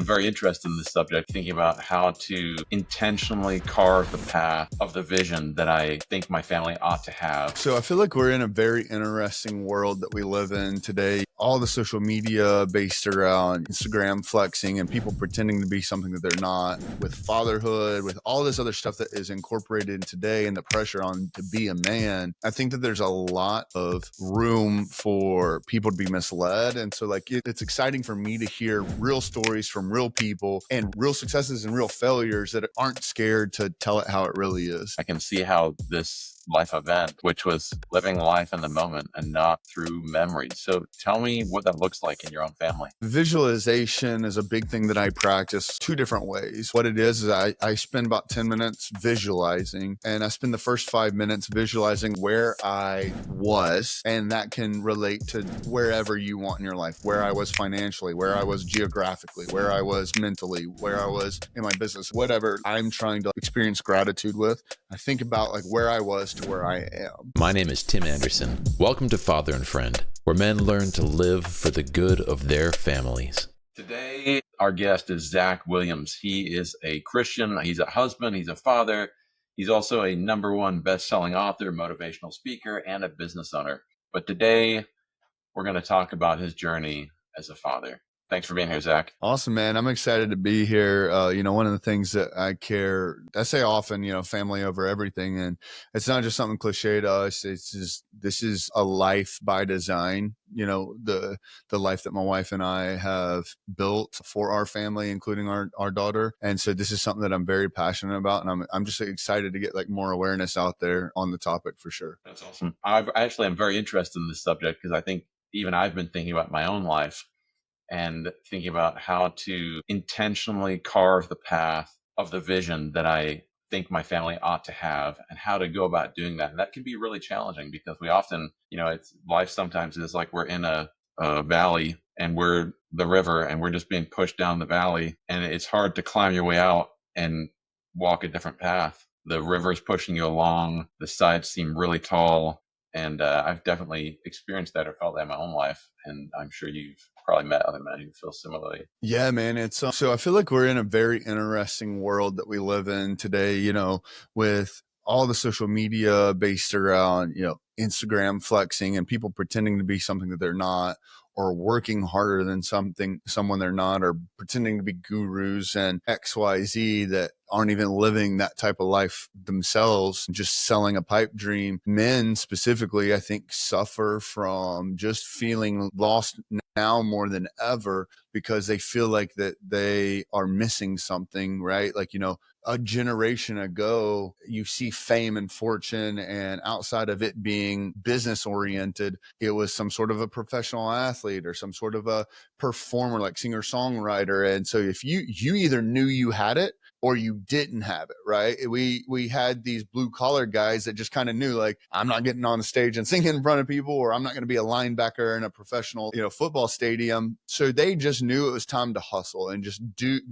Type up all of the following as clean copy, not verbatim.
very interested in this subject, thinking about how to intentionally carve the path of the vision that I think my family ought to have. So I feel like we're in a very interesting world that we live in today. All the social media based around Instagram flexing and people pretending to be something that they're not, with fatherhood, with all this other stuff that is incorporated in today and the pressure on to be a man. I think that there's a lot of room for people to be misled. And so it's exciting for me to hear real stories from real people and real successes and real failures that aren't scared to tell it how it really is. I can see how this life event, which was living life in the moment and not through memories. So tell me what that looks like in your own family. Visualization is a big thing that I practice two different ways. What it is I spend about 10 minutes visualizing, and I spend the first 5 minutes visualizing where I was, and that can relate to wherever you want in your life, where I was financially, where I was geographically, where I was mentally, where I was in my business, whatever I'm trying to experience gratitude with. I think about like where I was to where I am. My name is Tim Anderson. Welcome to Father and Friend, where men learn to live for the good of their families. Today, our guest is Zach Williams. He is a Christian. He's a husband. He's a father. He's also a #1 best-selling author, motivational speaker, and a business owner. But today, we're going to talk about his journey as a father. Thanks for being here, Zach. Awesome, man. I'm excited to be here. One of the things that I say often, family over everything. And it's not just something cliche to us. It's just, this is a life by design, the life that my wife and I have built for our family, including our daughter. And so this is something that I'm very passionate about. And I'm just excited to get like more awareness out there on the topic for sure. That's awesome. I actually am very interested in this subject because I think even I've been thinking about my own life and thinking about how to intentionally carve the path of the vision that I think my family ought to have and how to go about doing that. And that can be really challenging because we often, it's life sometimes is like we're in a valley and we're the river and we're just being pushed down the valley. And it's hard to climb your way out and walk a different path. The river is pushing you along. The sides seem really tall. And I've definitely experienced that or felt that in my own life. And I'm sure you've probably met other men who feel similarly. Yeah, man. It's so I feel like we're in a very interesting world that we live in today, with all the social media based around, Instagram flexing and people pretending to be something that they're not, or working harder than someone they're not, or pretending to be gurus and XYZ that aren't even living that type of life themselves, just selling a pipe dream. Men specifically, I think, suffer from just feeling lost now more than ever because they feel like that they are missing something, right? Like, a generation ago, you see fame and fortune, and outside of it being business oriented, it was some sort of a professional athlete or some sort of a performer, like singer songwriter. And so if you either knew you had it or you didn't have it, right? We had these blue collar guys that just kind of knew, like, I'm not getting on the stage and singing in front of people, or I'm not going to be a linebacker in a professional, football stadium. So they just knew it was time to hustle and just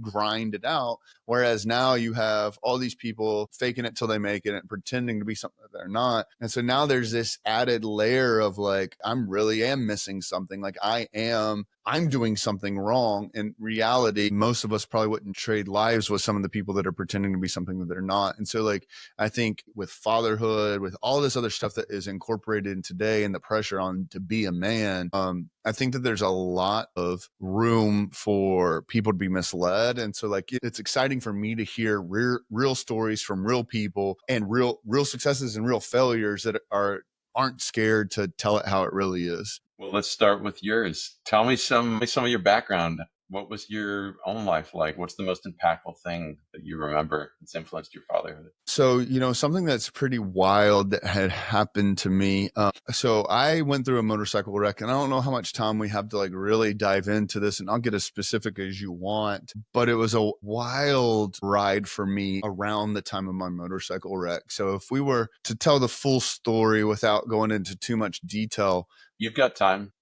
grind it out. Whereas now you have all these people faking it till they make it and pretending to be something that they're not. And so now there's this added layer of like, I'm really am missing something. Like I'm doing something wrong. In reality, most of us probably wouldn't trade lives with some of the people that are pretending to be something that they're not. And so I think with fatherhood, with all this other stuff that is incorporated in today and the pressure on to be a man, I think that there's a lot of room for people to be misled. And so it's exciting for me to hear real stories from real people and real successes and real failures that aren't scared to tell it how it really is. Well, let's start with yours. Tell me some of your background. What was your own life like? What's the most impactful thing that you remember that's influenced your fatherhood? So, something that's pretty wild that had happened to me. So I went through a motorcycle wreck, and I don't know how much time we have to really dive into this, and I'll get as specific as you want, but it was a wild ride for me around the time of my motorcycle wreck. So if we were to tell the full story without going into too much detail. You've got time.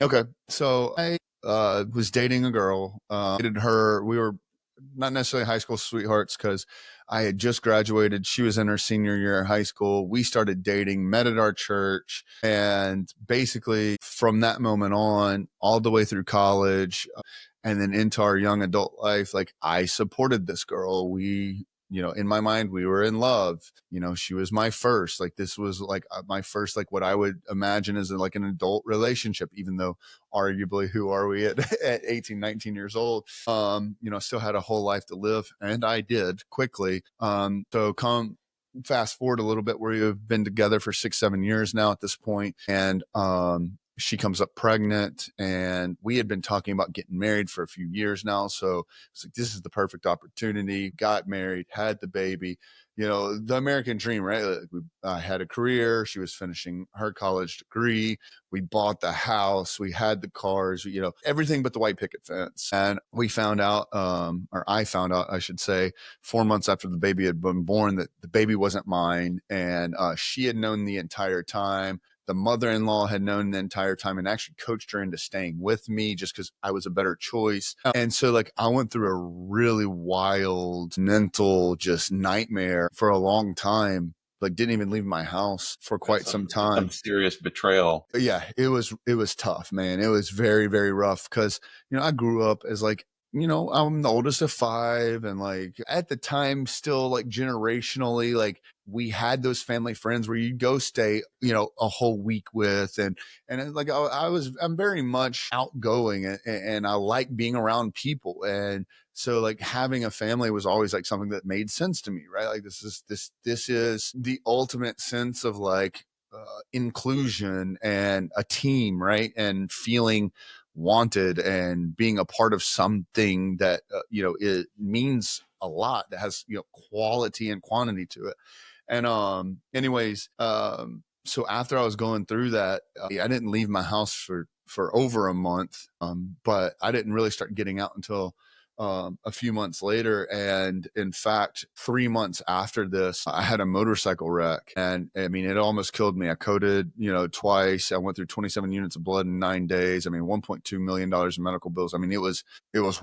Okay. So I was dating a girl, dated her. We were not necessarily high school sweethearts, because I had just graduated. She was in her senior year of high school. We started dating, met at our church. And basically from that moment on, all the way through college, and then into our young adult life, like I supported this girl. In my mind, we were in love. She was my first, like, this was like my first, like what I would imagine as like an adult relationship, even though arguably, who are we at, at 18, 19 years old? Still had a whole life to live, and I did quickly. So come fast forward a little bit, where we've been together for 6, 7 years now at this point. And, she comes up pregnant, and we had been talking about getting married for a few years now. So it's like, this is the perfect opportunity. Got married, had the baby, the American dream, right? Like I had a career. She was finishing her college degree. We bought the house. We had the cars, everything but the white picket fence. And we found out, or I found out, I should say, 4 months after the baby had been born, that the baby wasn't mine. And she had known the entire time. The mother-in-law had known the entire time, and actually coached her into staying with me just because I was a better choice. And so like I went through a really wild mental just nightmare for a long time. Like didn't even leave my house for quite some Some time. serious betrayal. Yeah, it was tough, man. It was very, very rough because, I grew up as like, I'm the oldest of five. And like at the time, still like generationally, like we had those family friends where you'd go stay, a whole week with. And like I'm very much outgoing, and I like being around people. And so like having a family was always like something that made sense to me, right? Like this is the ultimate sense of like, inclusion and a team, right? And feeling wanted and being a part of something that, it means a lot, that has, quality and quantity to it. And anyways, so after I was going through that, I didn't leave my house for over a month. But I didn't really start getting out until a few months later. And in fact, 3 months after this, I had a motorcycle wreck, and I mean, it almost killed me. I coded, twice. I went through 27 units of blood in 9 days. I mean, $1.2 million in medical bills. I mean, it was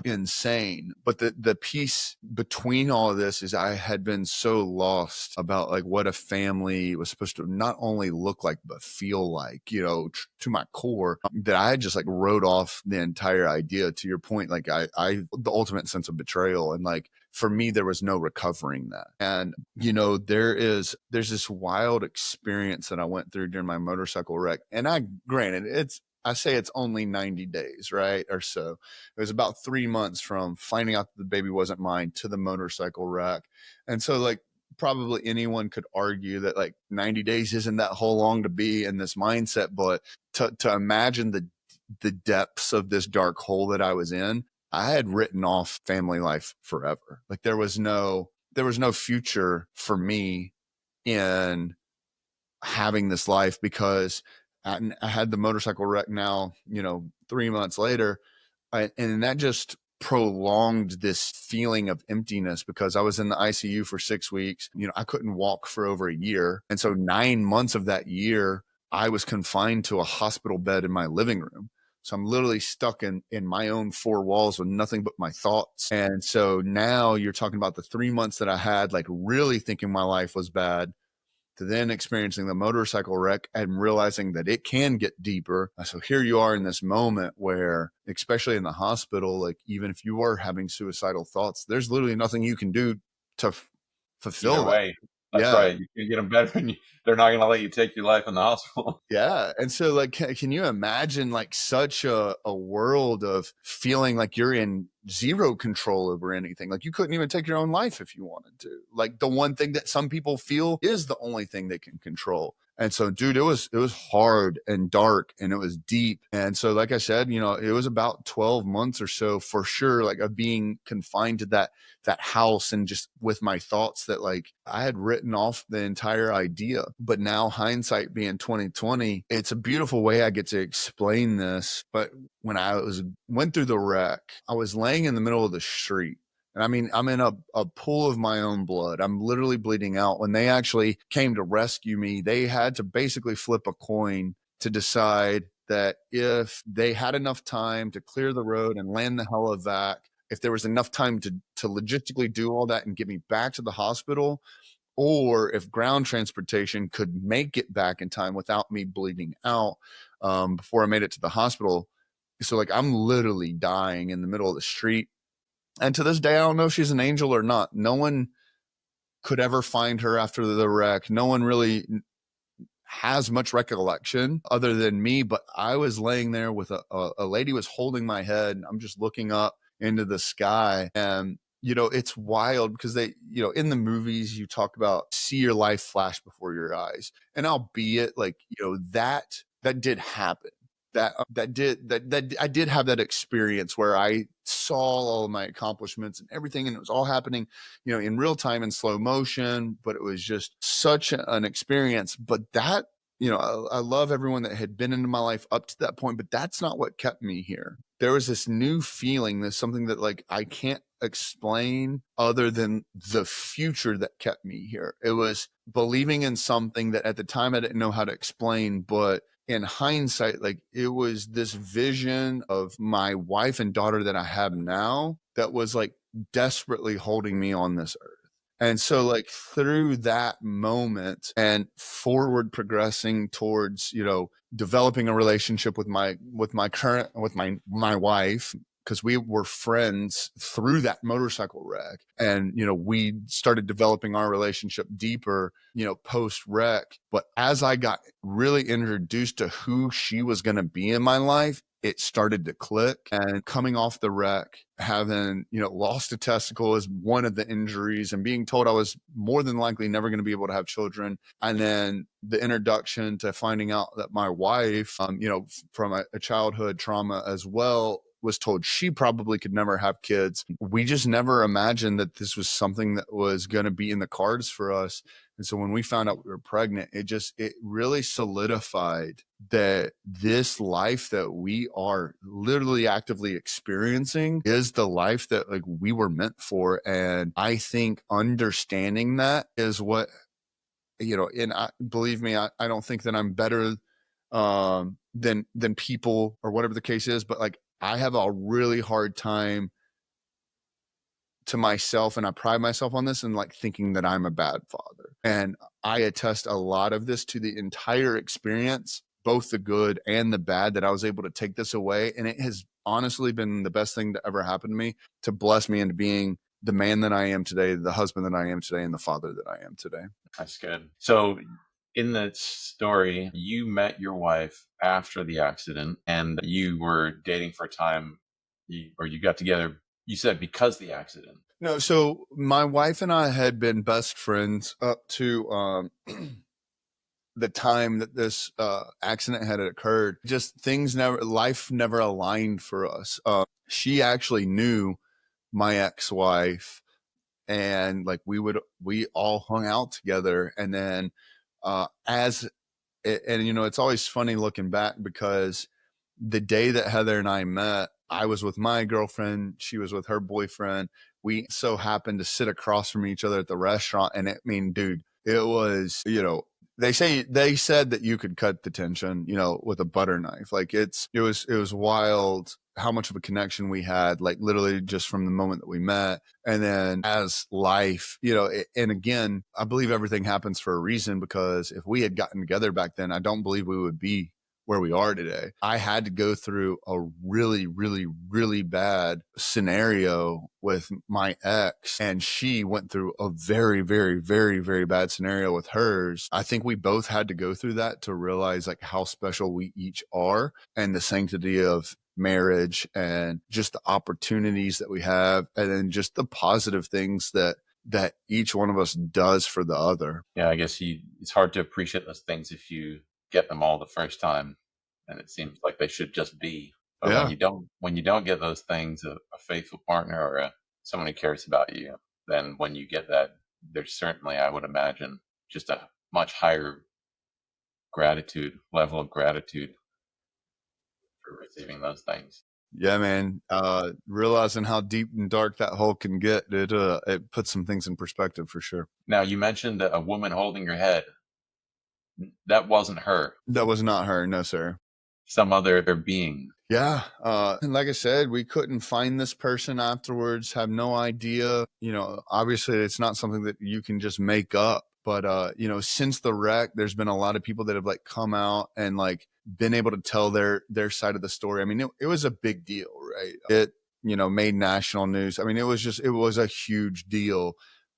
insane. But the piece between all of this is I had been so lost about like what a family was supposed to not only look like, but feel like, to my core, that I had just like wrote off the entire idea. To your point, like the ultimate sense of betrayal. And like, for me, there was no recovering that. And, there's this wild experience that I went through during my motorcycle wreck. And I say it's only 90 days, right? Or so. It was about 3 months from finding out that the baby wasn't mine to the motorcycle wreck. And so like, probably anyone could argue that like 90 days isn't that whole long to be in this mindset, but to imagine the depths of this dark hole that I was in, I had written off family life forever. Like there was no future for me in having this life, because I had the motorcycle wreck now, 3 months later. And that just prolonged this feeling of emptiness, because I was in the ICU for 6 weeks. I couldn't walk for over a year. And so 9 months of that year, I was confined to a hospital bed in my living room. So I'm literally stuck in my own four walls with nothing but my thoughts. And so now you're talking about the 3 months that I had, like really thinking my life was bad, to then experiencing the motorcycle wreck and realizing that it can get deeper. So here you are in this moment where, especially in the hospital, like even if you are having suicidal thoughts, there's literally nothing you can do to Either fulfill that. way, that's Yeah. right. You can get them better, and they're not going to let you take your life in the hospital. Yeah. And so like, can you imagine like such a world of feeling like you're in zero control over anything? Like you couldn't even take your own life if you wanted to. Like the one thing that some people feel is the only thing they can control. And so, dude, it was hard and dark, and it was deep. And so, like I said, it was about 12 months or so for sure, like of being confined to that house, and just with my thoughts that like I had written off the entire idea. But now, hindsight being 2020, it's a beautiful way I get to explain this. But when went through the wreck, I was laying in the middle of the street. And I mean, I'm in a pool of my own blood. I'm literally bleeding out. When they actually came to rescue me, they had to basically flip a coin to decide that if they had enough time to clear the road and land the helivac, if there was enough time to logistically do all that and get me back to the hospital, or if ground transportation could make it back in time without me bleeding out before I made it to the hospital. So like I'm literally dying in the middle of the street. And to this day, I don't know if she's an angel or not. No one could ever find her after the wreck. No one really has much recollection other than me, but I was laying there with a lady was holding my head. I'm just looking up into the sky, and it's wild because they, in the movies you talk about see your life flash before your eyes, and albeit like, that did happen. That I did have that experience where I saw all of my accomplishments and everything, and it was all happening, in real time in slow motion, but it was just such an experience. But that, I love everyone that had been into my life up to that point, but that's not what kept me here. There was this new feeling, there's something that like I can't explain other than the future that kept me here. It was believing in something that at the time I didn't know how to explain, but in hindsight, like it was this vision of my wife and daughter that I have now that was like desperately holding me on this earth. And so like through that moment and forward progressing towards, developing a relationship with my wife, because we were friends through that motorcycle wreck. And, we started developing our relationship deeper, post wreck. But as I got really introduced to who she was going to be in my life, it started to click. And coming off the wreck, having, lost a testicle as one of the injuries and being told I was more than likely never going to be able to have children. And then the introduction to finding out that my wife, from a childhood trauma as well, was told she probably could never have kids. We just never imagined that this was something that was going to be in the cards for us. And so when we found out we were pregnant, it really solidified that this life that we are literally actively experiencing is the life that like we were meant for. And I think understanding that is what, and believe me, I don't think that I'm better than people or whatever the case is, but like I have a really hard time to myself, and I pride myself on this, and like thinking that I'm a bad father. And I attest a lot of this to the entire experience, both the good and the bad, that I was able to take this away. And it has honestly been the best thing to ever happen to me, to bless me into being the man that I am today, the husband that I am today, and the father that I am today. That's good. So in that story, you met your wife after the accident and you were dating for a time, or you got together, you said because of the accident. No, so my wife and I had been best friends up to the time that this accident had occurred. Just life never aligned for us. She actually knew my ex-wife, and like we all hung out together. And then as and it's always funny looking back, because the day that Heather and I met, I was with my girlfriend, she was with her boyfriend. We so happened to sit across from each other at the restaurant. And dude, it was, they said that you could cut the tension, with a butter knife. Like it was wild how much of a connection we had, like literally just from the moment that we met. And then as life, and again, I believe everything happens for a reason, because if we had gotten together back then, I don't believe we would be where we are today. I had to go through a really, really, really bad scenario with my ex, and she went through a very, very, very, very bad scenario with hers. I think we both had to go through that to realize like how special we each are, and the sanctity of marriage, and just the opportunities that we have, and then just the positive things that each one of us does for the other. Yeah, I guess it's hard to appreciate those things if you get them all the first time, and it seems like they should just be. But Yeah. when you don't get those things, a faithful partner or someone who cares about you, then when you get that, there's certainly, I would imagine, just a much higher level of gratitude for receiving those things. Yeah, man. Realizing how deep and dark that hole can get, it puts some things in perspective for sure. Now, you mentioned a woman holding your head. That wasn't her. That was not her. No, sir. some other being. Yeah. And like I said, we couldn't find this person afterwards, have no idea. Obviously it's not something that you can just make up. But since the wreck, there's been a lot of people that have like come out and like been able to tell their side of the story. I mean, it was a big deal, right? It, made national news. I mean, it was a huge deal.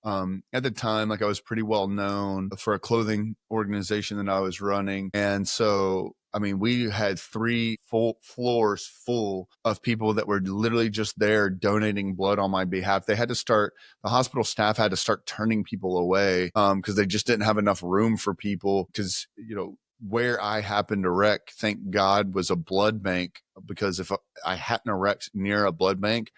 At the time, like I was pretty well known for a clothing organization that I was running. And so, I mean, we had 3 full floors full of people that were literally just there donating blood on my behalf. The hospital staff had to start turning people away because they just didn't have enough room for people because, where I happened to wreck, thank God, was a blood bank, because if I hadn't wrecked near a blood bank,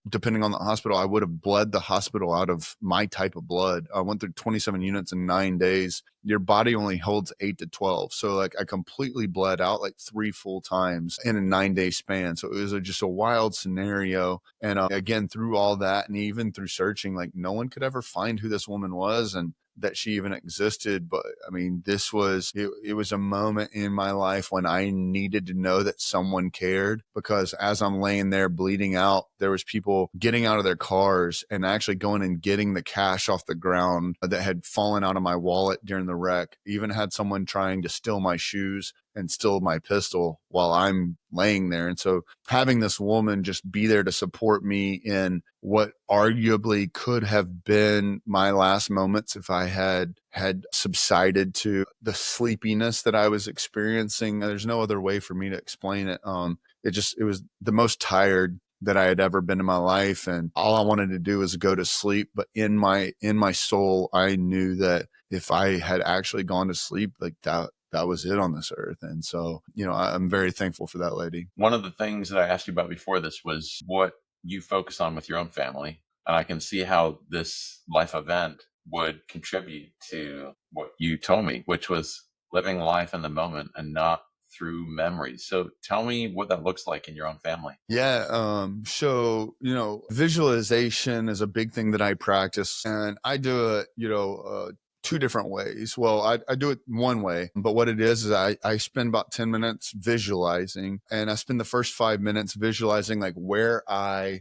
depending on the hospital, I would have bled the hospital out of my type of blood. I went through 27 units in 9 days. Your body only holds 8 to 12. So like I completely bled out like 3 full times in a 9-day span. So it was just a wild scenario. And again, through all that and even through searching, like no one could ever find who this woman was and that she even existed. But I mean, it was a moment in my life when I needed to know that someone cared, because as I'm laying there bleeding out, there was people getting out of their cars and actually going and getting the cash off the ground that had fallen out of my wallet during the wreck. Even had someone trying to steal my shoes and steal my pistol while I'm laying there. And so having this woman just be there to support me in what arguably could have been my last moments if I had subsided to the sleepiness that I was experiencing. There's no other way for me to explain it. It was the most tired that I had ever been in my life. And all I wanted to do was go to sleep. But in my soul, I knew that if I had actually gone to sleep, like that was it on this earth. And so, I'm very thankful for that lady. One of the things that I asked you about before this was what you focus on with your own family. And I can see how this life event would contribute to what you told me, which was living life in the moment and not through memories. So tell me what that looks like in your own family. Yeah. So, visualization is a big thing that I practice, and I do it, 2 different ways. Well, I do it one way, but what it is I spend about 10 minutes visualizing, and I spend the first 5 minutes visualizing like where I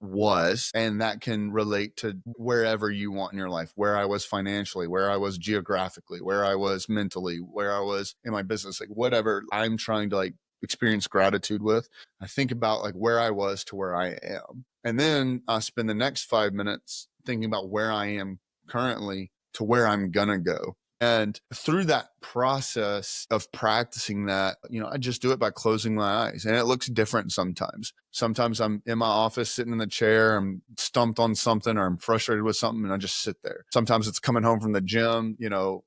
was, and that can relate to wherever you want in your life, where I was financially, where I was geographically, where I was mentally, where I was in my business, like whatever I'm trying to like experience gratitude with. I think about like where I was to where I am. And then I spend the next 5 minutes thinking about where I am currently to where I'm gonna go. And through that process of practicing that, I just do it by closing my eyes. And it looks different sometimes. Sometimes I'm in my office sitting in the chair, I'm stumped on something or I'm frustrated with something and I just sit there. Sometimes it's coming home from the gym,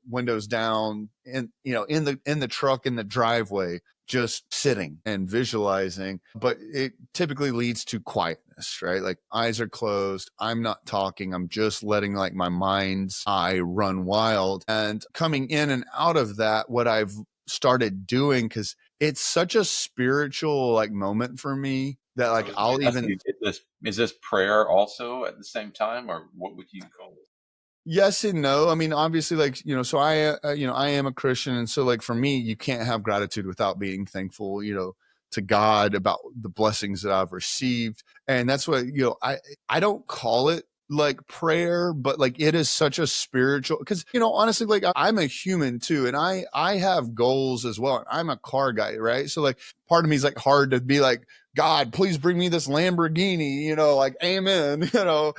windows down, and in the truck in the driveway, just sitting and visualizing. But it typically leads to quietness, right? Like eyes are closed, I'm not talking, I'm just letting like my mind's eye run wild. And coming in and out of that, what I've started doing, because it's such a spiritual like moment for me that I like was going I'll to ask even. you, is this prayer also at the same time, or what would you call it? Yes and no. I mean, obviously, like, so I am a Christian. And so, like, for me, you can't have gratitude without being thankful, to God about the blessings that I've received. And that's what, I don't call it like prayer, but like it is such a spiritual, because, honestly, like I'm a human too. And I have goals as well. I'm a car guy, right? So, like, part of me is like hard to be like, God, please bring me this Lamborghini, like, amen,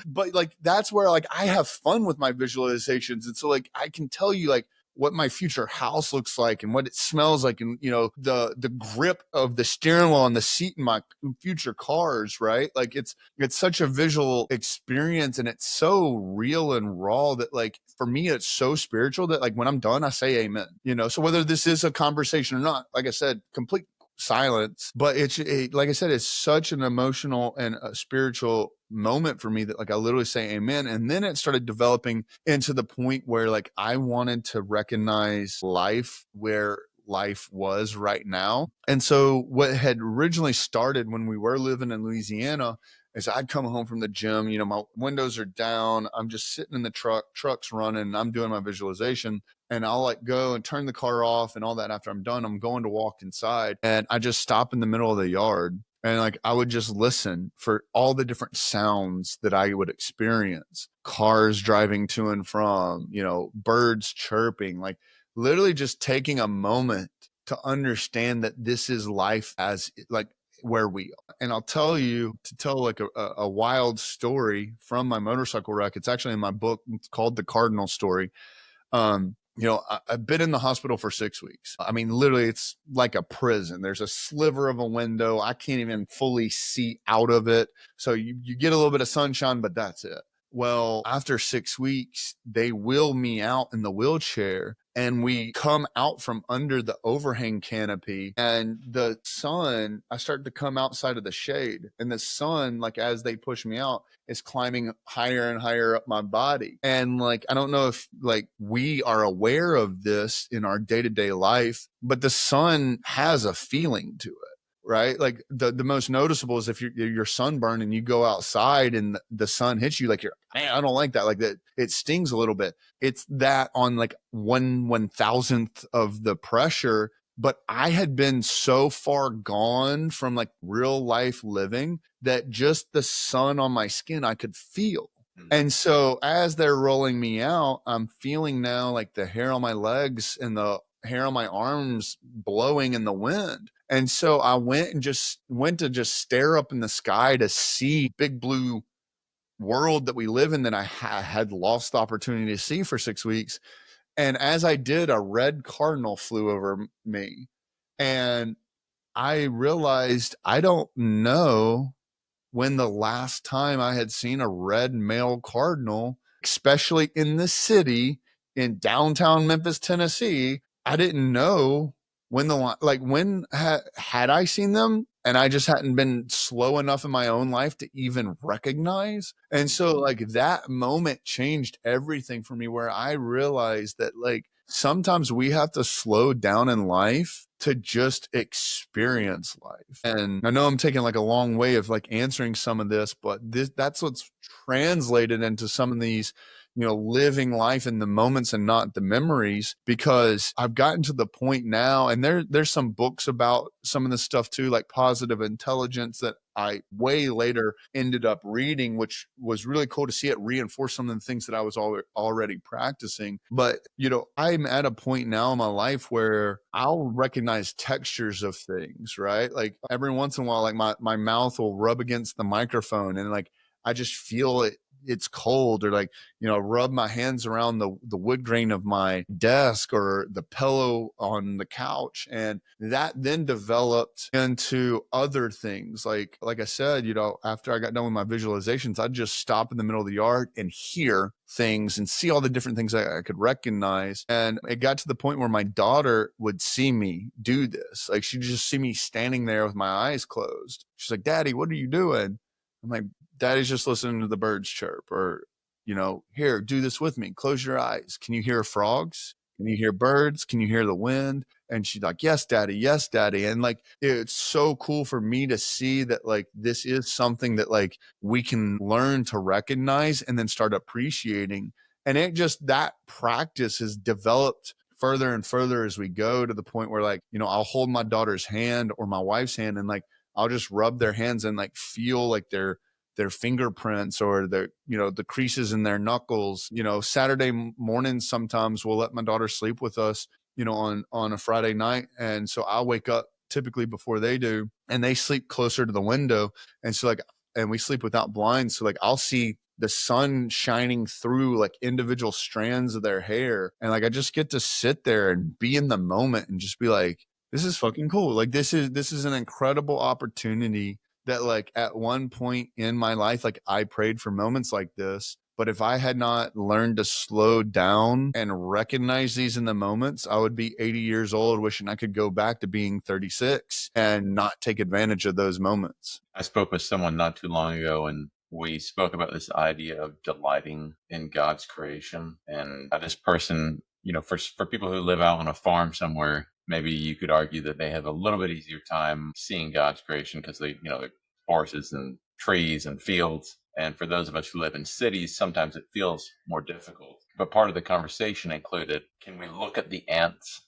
but like, that's where like I have fun with my visualizations. And so like, I can tell you like what my future house looks like and what it smells like. And, the grip of the steering wheel and the seat in my future cars, right? Like it's such a visual experience and it's so real and raw that like, for me, it's so spiritual that like, when I'm done, I say amen, so whether this is a conversation or not, like I said, complete silence, but like I said, it's such an emotional and a spiritual moment for me that like I literally say amen. And then it started developing into the point where like I wanted to recognize life where life was right now. And so what had originally started when we were living in Louisiana is I'd come home from the gym, my windows are down, I'm just sitting in the truck's running, I'm doing my visualization. and I'll like go and turn the car off and all that. After I'm done, I'm going to walk inside, and I just stop in the middle of the yard, and like I would just listen for all the different sounds that I would experience. Cars driving to and from, birds chirping, like literally just taking a moment to understand that this is life as like where we are. And I'll tell you, to tell like a wild story from my motorcycle wreck. It's actually in my book. It's called The Cardinal Story. I've been in the hospital for 6 weeks. I mean, literally, it's like a prison. There's a sliver of a window. I can't even fully see out of it. So you get a little bit of sunshine, but that's it. Well, after 6 weeks, they wheel me out in the wheelchair, and we come out from under the overhang canopy, and the sun, I start to come outside of the shade, and the sun, like as they push me out, is climbing higher and higher up my body. And like, I don't know if like we are aware of this in our day-to-day life, but the sun has a feeling to it. Right. Like the most noticeable is if you're sunburned and you go outside and the sun hits you, like man, I don't like that. Like that, it stings a little bit. It's that on like 1/1000th of the pressure. But I had been so far gone from like real life living that just the sun on my skin, I could feel. And so as they're rolling me out, I'm feeling now like the hair on my legs and the hair on my arms blowing in the wind. And so I went to just stare up in the sky to see big blue world that we live in that I had lost the opportunity to see for 6 weeks. And as I did, a red cardinal flew over me. And I realized I don't know when the last time I had seen a red male cardinal, especially in the city in downtown Memphis, Tennessee. I didn't know when had I seen them, and I just hadn't been slow enough in my own life to even recognize. And so like that moment changed everything for me, where I realized that like sometimes we have to slow down in life to just experience life. And I know I'm taking like a long way of like answering some of this, but that's what's translated into some of these, living life in the moments and not the memories, because I've gotten to the point now, and there's some books about some of this stuff too, like positive intelligence, that I way later ended up reading, which was really cool to see it reinforce some of the things that I was already practicing. But, I'm at a point now in my life where I'll recognize textures of things, right? Like every once in a while, like my mouth will rub against the microphone, and like I just feel it's cold, or like, rub my hands around the wood grain of my desk or the pillow on the couch. And that then developed into other things. Like I said, after I got done with my visualizations, I'd just stop in the middle of the yard and hear things and see all the different things I could recognize. And it got to the point where my daughter would see me do this. Like she'd just see me standing there with my eyes closed. She's like, "Daddy, what are you doing?" I'm like, "Daddy's just listening to the birds chirp." Or, "Here, do this with me. Close your eyes. Can you hear frogs? Can you hear birds? Can you hear the wind?" And she's like, "Yes, daddy. Yes, daddy." And like, it's so cool for me to see that like, this is something that like we can learn to recognize and then start appreciating. And that practice has developed further and further as we go, to the point where like, I'll hold my daughter's hand or my wife's hand, and like, I'll just rub their hands and like feel like their fingerprints, or the creases in their knuckles. Saturday mornings, sometimes we'll let my daughter sleep with us, on a Friday night. And so I'll wake up typically before they do, and they sleep closer to the window. And so like, and we sleep without blinds. So like, I'll see the sun shining through like individual strands of their hair. And like, I just get to sit there and be in the moment and just be like, this is fucking cool. Like this is an incredible opportunity that like at one point in my life, like I prayed for moments like this. But if I had not learned to slow down and recognize these in the moments, I would be 80 years old wishing I could go back to being 36 and not take advantage of those moments. I spoke with someone not too long ago, and we spoke about this idea of delighting in God's creation. And this person, for people who live out on a farm somewhere, maybe you could argue that they have a little bit easier time seeing God's creation because they're forests and trees and fields. And for those of us who live in cities, sometimes it feels more difficult. But part of the conversation included, can we look at the ants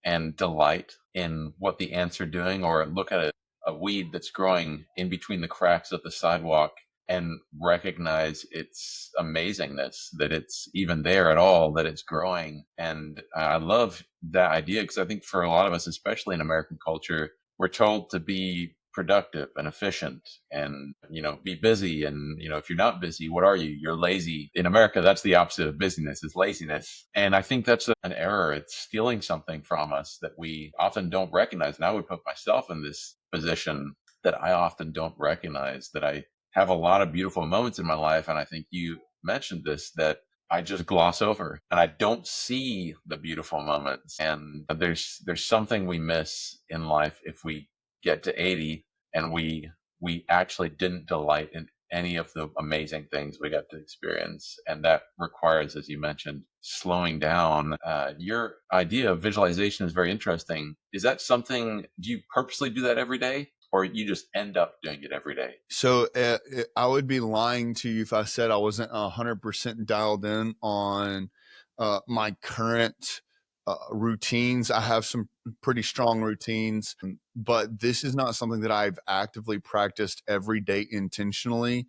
and delight in what the ants are doing, or look at a weed that's growing in between the cracks of the sidewalk and recognize its amazingness, that it's even there at all, that it's growing. And I love that idea, because I think for a lot of us, especially in American culture, we're told to be productive and efficient and, be busy. And, if you're not busy, what are you? You're lazy. In America, that's the opposite of busyness, is laziness. And I think that's an error. It's stealing something from us that we often don't recognize. And I would put myself in this position, that I often don't recognize that I have a lot of beautiful moments in my life. And I think you mentioned this, that I just gloss over and I don't see the beautiful moments. And there's something we miss in life if we get to 80 and we actually didn't delight in any of the amazing things we got to experience. And that requires, as you mentioned, slowing down. Your idea of visualization is very interesting. Is that something, do you purposely do that every day, or you just end up doing it every day? So I would be lying to you if I said I wasn't 100% dialed in on my current routines. I have some pretty strong routines, but this is not something that I've actively practiced every day intentionally,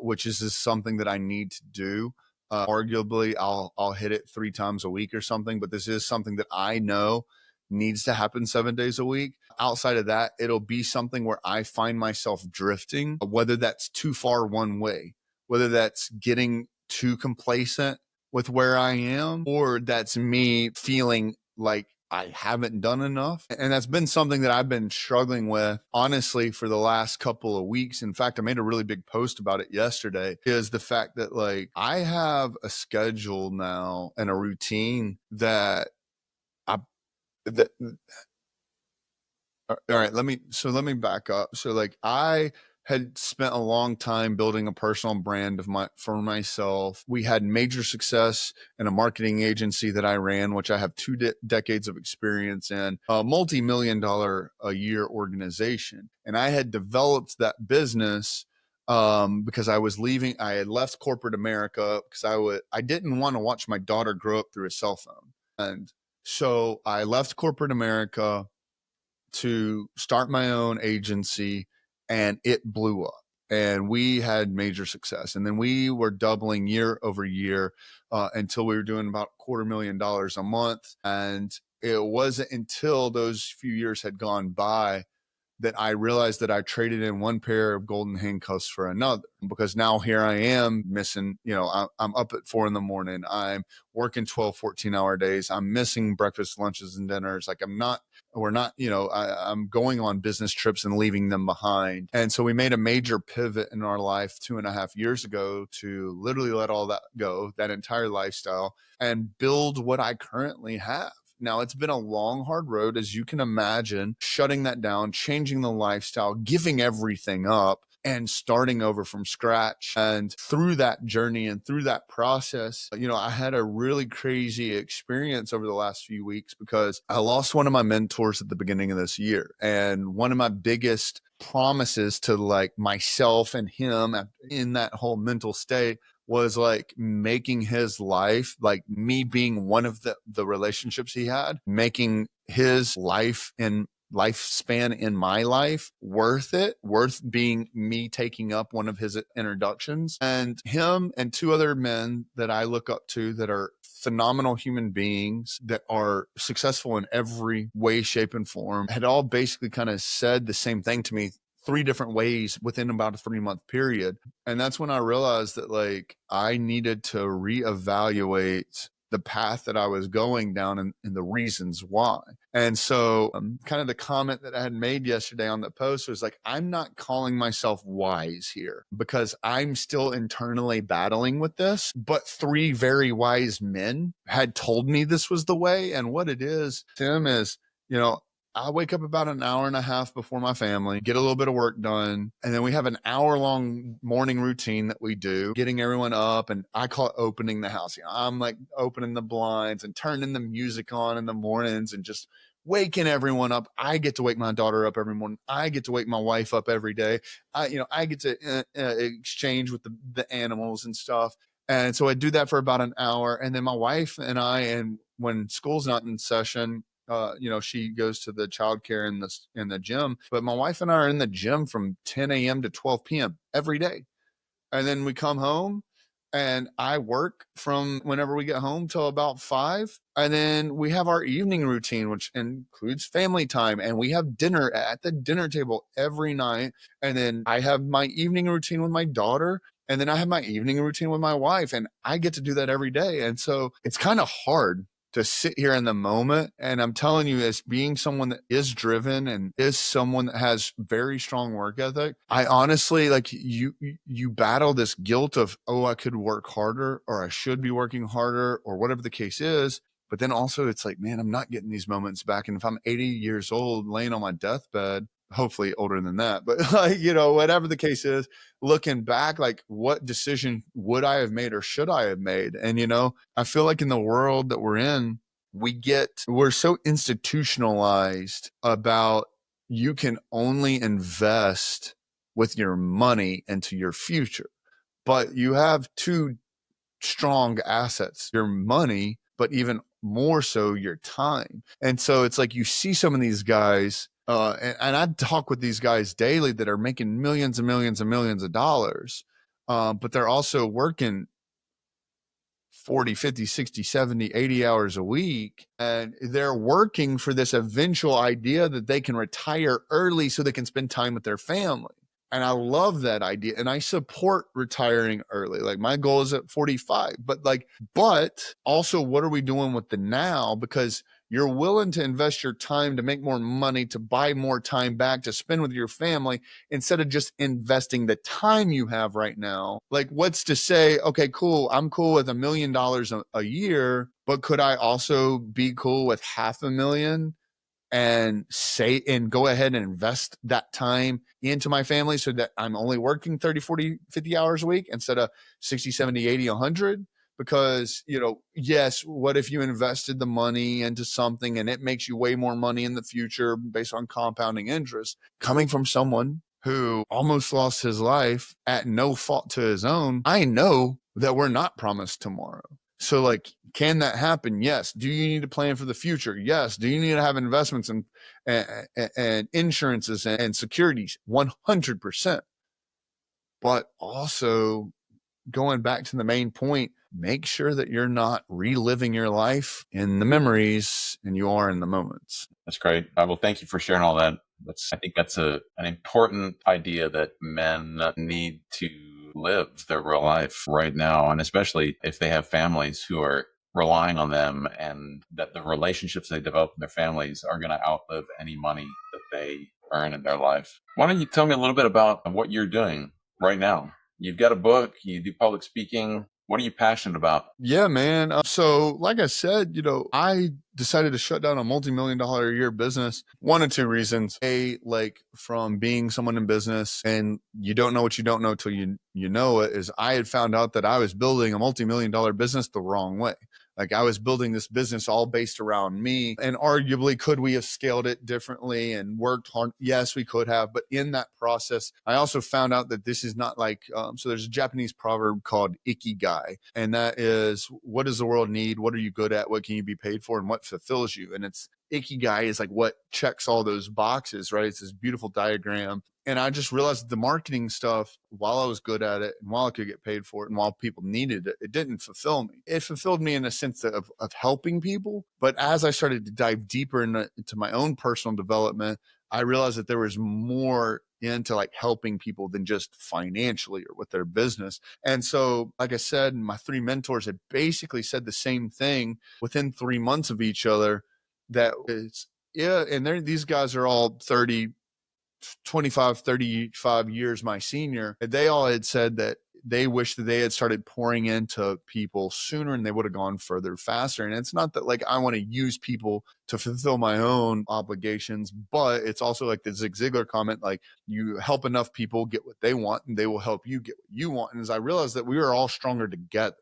which is just something that I need to do. Arguably, I'll hit it 3 times a week or something, but this is something that I know needs to happen 7 days a week. Outside of that, it'll be something where I find myself drifting, whether that's too far one way, whether that's getting too complacent with where I am, or that's me feeling like I haven't done enough. And that's been something that I've been struggling with, honestly, for the last couple of weeks. In fact, I made a really big post about it yesterday, is the fact that like I have a schedule now and a routine that I that all right, let me back up. So like I had spent a long time building a personal brand for myself. We had major success in a marketing agency that I ran, which I have 2 decades of experience in, a multi-million dollar a year organization. And I had developed that business because I had left corporate America because I didn't want to watch my daughter grow up through a cell phone. And so I left corporate America to start my own agency, and it blew up and we had major success. And then we were doubling year over year until we were doing about $250,000 a month. And it wasn't until those few years had gone by that I realized that I traded in one pair of golden handcuffs for another, because now here I am missing, I'm up at 4 a.m. I'm working 12, 14-hour days. I'm missing breakfast, lunches, and dinners. Like we're not, I'm going on business trips and leaving them behind. And so we made a major pivot in our life 2.5 years ago to literally let all that go, that entire lifestyle, and build what I currently have. Now, it's been a long, hard road, as you can imagine, shutting that down, changing the lifestyle, giving everything up, and starting over from scratch. And through that journey and through that process, I had a really crazy experience over the last few weeks because I lost one of my mentors at the beginning of this year. And one of my biggest promises to like myself and him in that whole mental state was like making his life, like me being one of the relationships he had, making his life and lifespan in my life worth it, worth being me taking up one of his introductions. And him and 2 other men that I look up to that are phenomenal human beings that are successful in every way, shape, and form had all basically kind of said the same thing to me 3 different ways within about a 3-month period. And that's when I realized that like I needed to reevaluate the path that I was going down and the reasons why. And so kind of the comment that I had made yesterday on the post was like, I'm not calling myself wise here because I'm still internally battling with this, but 3 very wise men had told me this was the way. And what it is, Tim, is, I wake up about an hour and a half before my family, get a little bit of work done. And then we have an hour-long morning routine that we do, getting everyone up. And I call it opening the house. I'm like opening the blinds and turning the music on in the mornings and just waking everyone up. I get to wake my daughter up every morning. I get to wake my wife up every day. I get to exchange with the animals and stuff. And so I do that for about an hour. And then my wife and I, and when school's not in session, she goes to the childcare in the gym, but my wife and I are in the gym from 10 a.m. to 12 p.m. every day. And then we come home and I work from whenever we get home till about 5. And then we have our evening routine, which includes family time. And we have dinner at the dinner table every night. And then I have my evening routine with my daughter. And then I have my evening routine with my wife. And I get to do that every day. And so it's kind of hard to sit here in the moment. And I'm telling you, as being someone that is driven and is someone that has very strong work ethic, I honestly, like, you battle this guilt of, oh, I could work harder, or I should be working harder, or whatever the case is. But then also it's like, man, I'm not getting these moments back. And if I'm 80 years old laying on my deathbed, hopefully older than that, but like, whatever the case is, looking back, like, what decision would I have made or should I have made? And, I feel like in the world that we're in, we're so institutionalized about, you can only invest with your money into your future, but you have two strong assets: your money, but even more so your time. And so it's like, you see some of these guys, and I talk with these guys daily that are making millions and millions and millions of dollars, but they're also working 40, 50, 60, 70, 80 hours a week. And they're working for this eventual idea that they can retire early so they can spend time with their family. And I love that idea. And I support retiring early. Like, my goal is at 45, but also, what are we doing with the now? Because you're willing to invest your time to make more money, to buy more time back, to spend with your family, instead of just investing the time you have right now. Like, what's to say, okay, cool, I'm cool with $1 million a year, but could I also be cool with $500,000 and go ahead and invest that time into my family, so that I'm only working 30, 40, 50 hours a week instead of 60, 70, 80, 100? Because, yes, what if you invested the money into something and it makes you way more money in the future based on compounding interest? Coming from someone who almost lost his life at no fault to his own, I know that we're not promised tomorrow. So, like, can that happen? Yes. Do you need to plan for the future? Yes. Do you need to have investments and insurances and securities? 100%. But also, going back to the main point, make sure that you're not reliving your life in the memories and you are in the moments. That's great. Well, thank you for sharing all that. I think that's an important idea that men need to live their real life right now. And especially if they have families who are relying on them, and that the relationships they develop in their families are going to outlive any money that they earn in their life. Why don't you tell me a little bit about what you're doing right now? You've got a book, you do public speaking. What are you passionate about? Yeah, man. So, like I said, I decided to shut down a multi-million-dollar a year business. One of two reasons. A, like, from being someone in business, and you don't know what you don't know till you know it, is I had found out that I was building a multi-million-dollar business the wrong way. Like, I was building this business all based around me, and arguably, could we have scaled it differently and worked hard? Yes, we could have. But in that process, I also found out that this is not like, so there's a Japanese proverb called ikigai, and that is, what does the world need? What are you good at? What can you be paid for? And what fulfills you? And it's ikigai is like what checks all those boxes, right? It's this beautiful diagram. And I just realized the marketing stuff, while I was good at it and while I could get paid for it and while people needed it, it didn't fulfill me. It fulfilled me in a sense of helping people. But as I started to dive deeper into my own personal development, I realized that there was more into, like, helping people than just financially or with their business. And so, like I said, my three mentors had basically said the same thing within 3 months of each other. That is, yeah. And these guys are all 30, 25, 35 years my senior. They all had said that they wish that they had started pouring into people sooner and they would have gone further faster. And it's not that, like, I want to use people to fulfill my own obligations, but it's also like the Zig Ziglar comment, like, you help enough people get what they want and they will help you get what you want. And as I realized that we were all stronger together.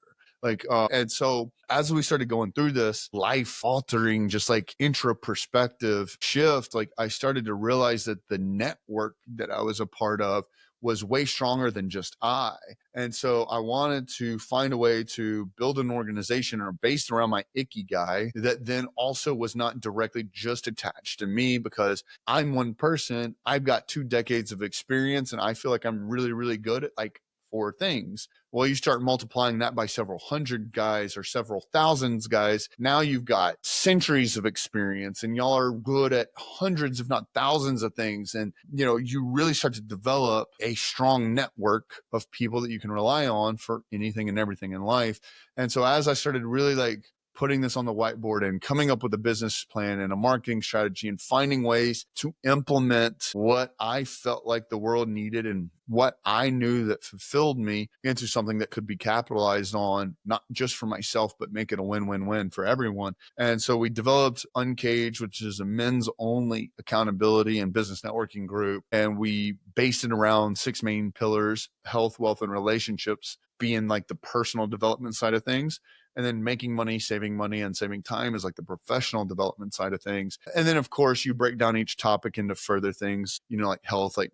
And so as we started going through this life altering, just like intra perspective shift, like, I started to realize that the network that I was a part of was way stronger than just I. And so I wanted to find a way to build an organization or based around my icky guy that then also was not directly just attached to me, because I'm one person. I've got 2 decades of experience and I feel like I'm really, really good at like 4 things. Well, you start multiplying that by several hundred guys or several thousands guys. Now you've got centuries of experience and y'all are good at hundreds, if not thousands of things. And, you really start to develop a strong network of people that you can rely on for anything and everything in life. And so as I started really like putting this on the whiteboard and coming up with a business plan and a marketing strategy and finding ways to implement what I felt like the world needed and what I knew that fulfilled me into something that could be capitalized on, not just for myself, but make it a win-win-win for everyone. And so we developed Uncaged, which is a men's only accountability and business networking group. And we based it around 6 main pillars: health, wealth, and relationships being like the personal development side of things. And then making money, and saving time is like the professional development side of things. And then, of course, you break down each topic into further things, like health, like,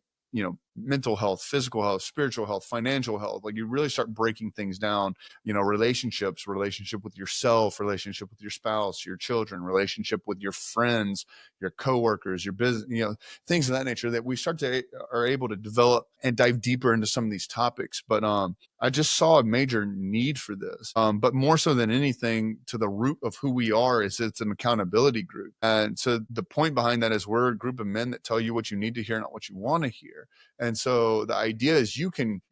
mental health, physical health, spiritual health, financial health. Like you really start breaking things down, relationships, relationship with yourself, relationship with your spouse, your children, relationship with your friends, your coworkers, your business, things of that nature that we are able to develop and dive deeper into some of these topics. But I just saw a major need for this. But more so than anything, to the root of who we are is it's an accountability group. And so the point behind that is we're a group of men that tell you what you need to hear, not what you want to hear. And so the idea is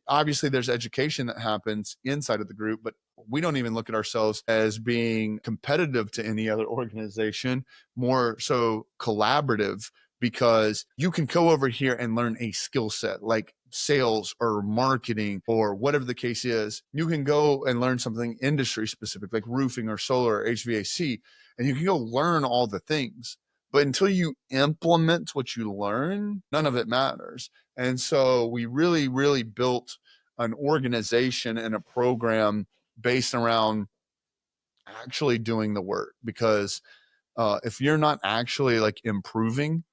obviously there's education that happens inside of the group, but we don't even look at ourselves as being competitive to any other organization, more so collaborative, because you can go over here and learn a skill set like sales or marketing or whatever the case is. You can go and learn something industry specific like roofing or solar or HVAC, and you can go learn all the things. But until you implement what you learn, none of it matters. And so we really, really built an organization and a program based around actually doing the work. Because if you're not actually like improving,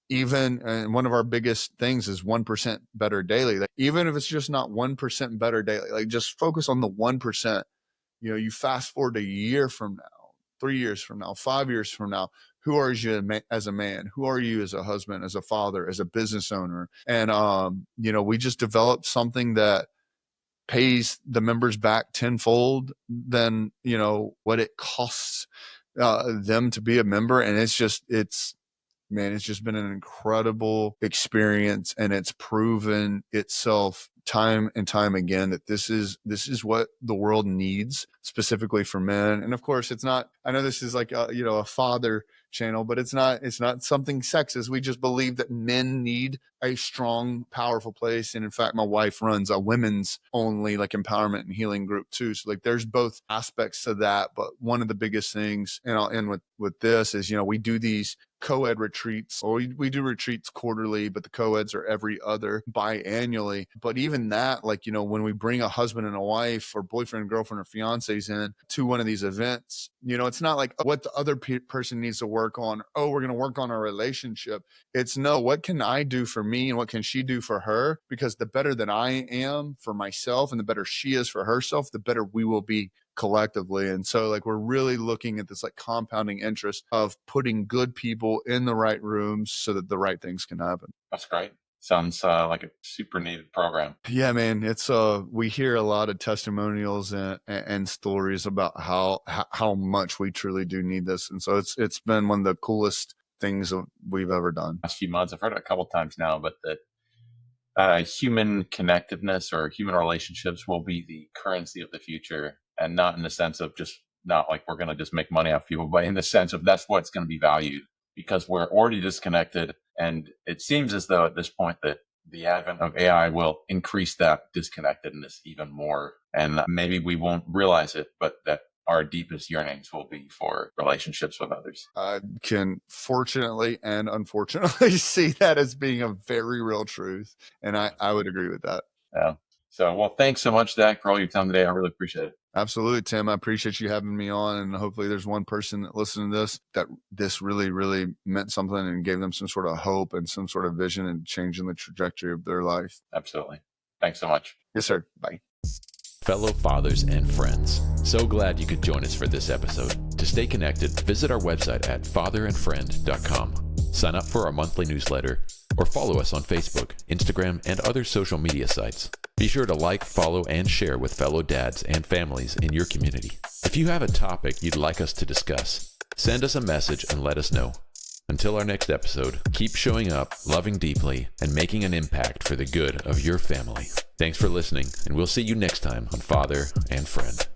even, and one of our biggest things is 1% better daily. Like, even if it's just not 1% better daily, like just focus on the 1%. You fast forward a year from now, 3 years from now, 5 years from now, who are you as a man? Who are you as a husband, as a father, as a business owner? And, we just developed something that pays the members back tenfold than, what it costs them to be a member. And it's just been an incredible experience, and it's proven itself time and time again that this is what the world needs, specifically for men. And of course, it's not, I know this is like a father channel, but it's not something sexist. We just believe that men need a strong, powerful place. And in fact, my wife runs a women's only like empowerment and healing group too. So like there's both aspects to that. But one of the biggest things, and I'll end with this, is we do these co-ed retreats, or we do retreats quarterly, but the co-eds are every other biannually. But even that, like, when we bring a husband and a wife or boyfriend, girlfriend, or fiancés in to one of these events, it's not like what the other person needs to work on. Oh, we're going to work on our relationship. It's no, what can I do for me and what can she do for her? Because the better that I am for myself and the better she is for herself, the better we will be collectively. And so like we're really looking at this like compounding interest of putting good people in the right rooms so that the right things can happen. That's great. Sounds like a super needed program. Yeah, man, it's we hear a lot of testimonials and stories about how much we truly do need this. And so it's been one of the coolest things we've ever done. Last few months, I've heard it a couple times now, but that human connectedness or human relationships will be the currency of the future, and not in the sense of just not like we're going to just make money off people, but in the sense of that's what's going to be valued, because we're already disconnected. And it seems as though at this point that the advent of AI will increase that disconnectedness even more. And maybe we won't realize it, but that our deepest yearnings will be for relationships with others. I can fortunately and unfortunately see that as being a very real truth. And I would agree with that. Yeah. So, well, thanks so much, Zach, for all your time today. I really appreciate it. Absolutely, Tim. I appreciate you having me on, and hopefully there's one person that listened to this that this really, really meant something and gave them some sort of hope and some sort of vision and changing the trajectory of their life. Absolutely. Thanks so much. Yes, sir. Bye. Fellow fathers and friends, so glad you could join us for this episode. To stay connected, visit our website at fatherandfriend.com. Sign up for our monthly newsletter or follow us on Facebook, Instagram, and other social media sites. Be sure to like, follow, and share with fellow dads and families in your community. If you have a topic you'd like us to discuss, send us a message and let us know. Until our next episode, keep showing up, loving deeply, and making an impact for the good of your family. Thanks for listening, and we'll see you next time on Father and Friend.